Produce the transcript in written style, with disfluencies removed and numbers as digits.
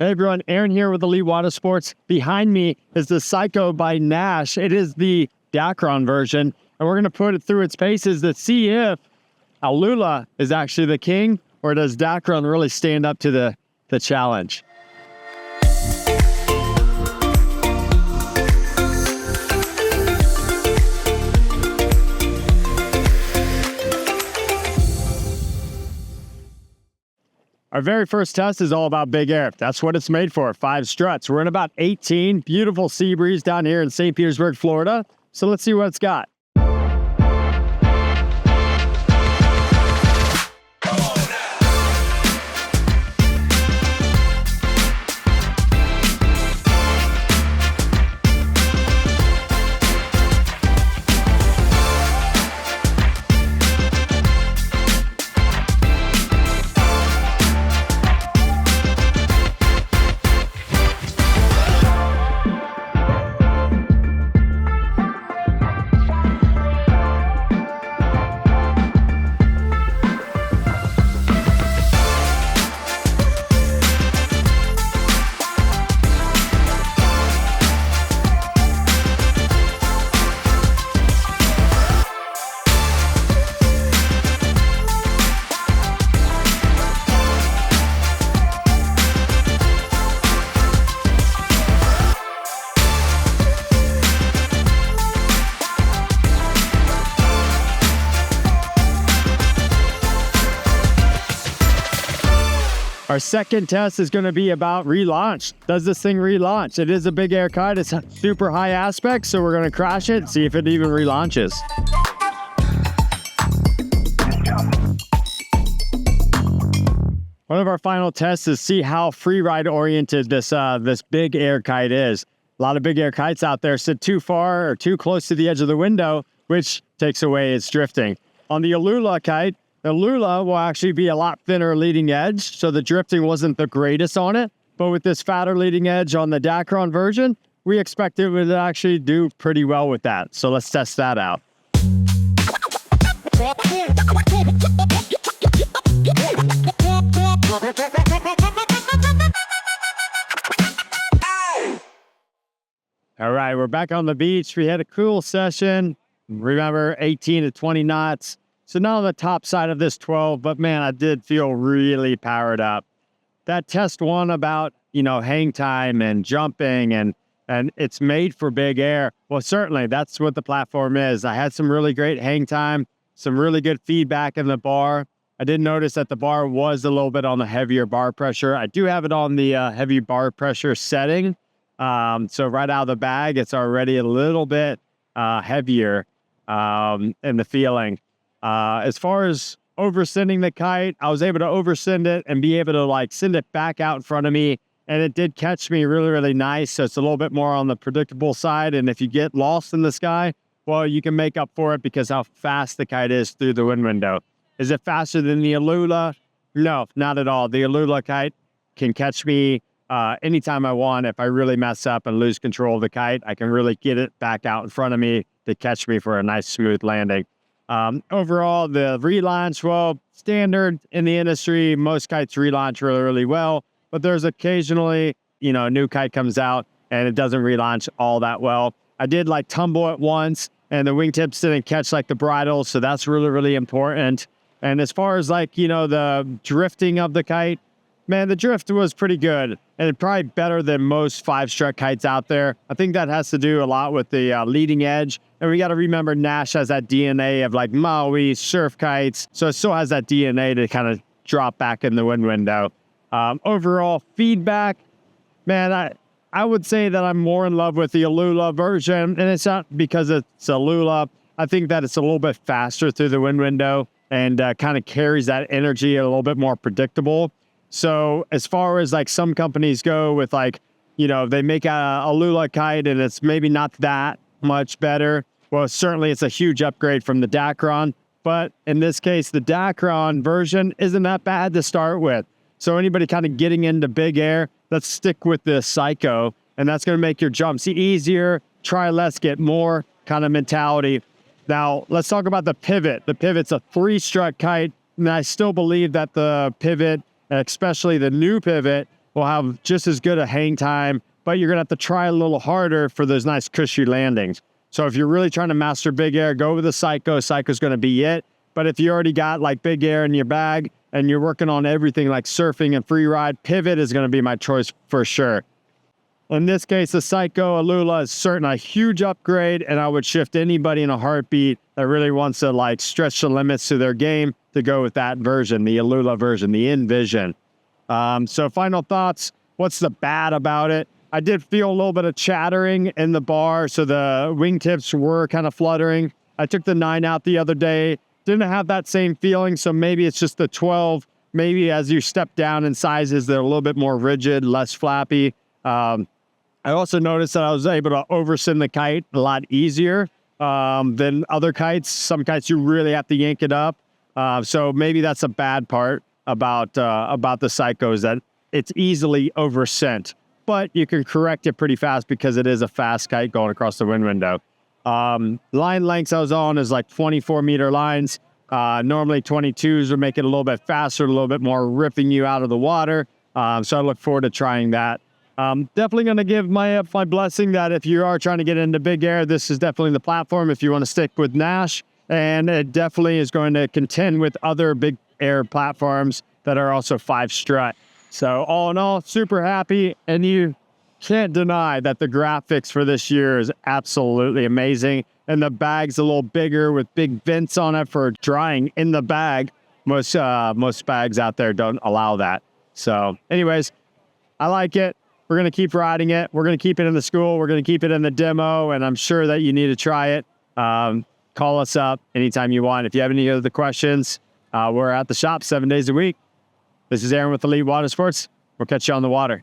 Hey everyone, Aaron here with Elite Watersports. Behind me is the Psycho by Naish. It is the Dacron version, and we're going to put it through its paces to see if Alula is actually the king, or does Dacron really stand up to the challenge? Our very first test is all about big air. That's what it's made for, 5 struts. We're in about 18, beautiful sea breeze down here in St. Petersburg, Florida. So let's see what it's got. Our second test is going to be about relaunch. Does this thing relaunch? It is a big air kite. It's super high aspect, so we're going to crash it, see if it even relaunches. One of our final tests is see how freeride oriented this big air kite is. A lot of big air kites out there sit too far or too close to the edge of the window, which takes away its drifting. On the Alula kite, the Alula will actually be a lot thinner leading edge, so the drifting wasn't the greatest on it. But with this fatter leading edge on the Dacron version, we expect it would actually do pretty well with that. So let's test that out. All right, we're back on the beach. We had a cool session. Remember, 18 to 20 knots. So not on the top side of this 12, but man, I did feel really powered up. That test one about, hang time and jumping and it's made for big air. Well, certainly that's what the platform is. I had some really great hang time, some really good feedback in the bar. I did notice that the bar was a little bit on the heavier bar pressure. I do have it on the heavy bar pressure setting. So right out of the bag, it's already a little bit heavier in the feeling. As far as oversending the kite, I was able to oversend it and be able to send it back out in front of me. And it did catch me really, really nice. So it's a little bit more on the predictable side. And if you get lost in the sky, well, you can make up for it because how fast the kite is through the wind window. Is it faster than the Alula? No, not at all. The Alula kite can catch me anytime I want. If I really mess up and lose control of the kite, I can really get it back out in front of me to catch me for a nice smooth landing. Overall, the relaunch, well, standard in the industry. Most kites relaunch really, really well, but there's occasionally, a new kite comes out and it doesn't relaunch all that well. I did tumble it once and the wingtips didn't catch the bridle. So that's really, really important. And as far as the drifting of the kite, man, the drift was pretty good and probably better than most 5-strut kites out there. I think that has to do a lot with the leading edge. And we got to remember Naish has that DNA of Maui, surf kites. So it still has that DNA to kind of drop back in the wind window. Overall feedback, man, I would say that I'm more in love with the Alula version. And it's not because it's Alula. I think that it's a little bit faster through the wind window and kind of carries that energy a little bit more predictable. So as far as some companies go with they make a Alula kite and it's maybe not that much better. Well, certainly it's a huge upgrade from the Dacron, but in this case, the Dacron version isn't that bad to start with. So anybody kind of getting into big air, let's stick with the Psycho, and that's going to make your jumps easier, try less, get more kind of mentality. Now, let's talk about the pivot. The pivot's a 3-strut kite, and I still believe that the pivot, especially the new pivot, will have just as good a hang time, but you're going to have to try a little harder for those nice cushy landings. So if you're really trying to master big air, go with the Psycho. Psycho's going to be it. But if you already got like big air in your bag and you're working on everything like surfing and free ride, Pivot is going to be my choice for sure. In this case, the Psycho Alula is certainly a huge upgrade, and I would shift anybody in a heartbeat that really wants to like stretch the limits to their game to go with that version, the Alula version, the Envision. So final thoughts, what's the bad about it? I did feel a little bit of chattering in the bar, so the wingtips were kind of fluttering. I took the 9 out the other day, didn't have that same feeling, so maybe it's just the 12. Maybe as you step down in sizes, they're a little bit more rigid, less flappy. I also noticed that I was able to oversend the kite a lot easier than other kites. Some kites you really have to yank it up. So maybe that's a bad part about the Psychos, that it's easily oversent, but you can correct it pretty fast because it is a fast kite going across the wind window. Line lengths I was on is like 24-meter lines. Normally 22s would make it a little bit faster, a little bit more ripping you out of the water. So I look forward to trying that. Definitely going to give my blessing that if you are trying to get into big air, this is definitely the platform if you want to stick with Naish. And it definitely is going to contend with other big air platforms that are also 5 strut. So all in all, super happy. And you can't deny that the graphics for this year is absolutely amazing. And the bag's a little bigger with big vents on it for drying in the bag. Most bags out there don't allow that. So anyways, I like it. We're going to keep riding it. We're going to keep it in the school. We're going to keep it in the demo. And I'm sure that you need to try it. Call us up anytime you want. If you have any other questions, we're at the shop 7 days a week. This is Aaron with Elite Watersports. We'll catch you on the water.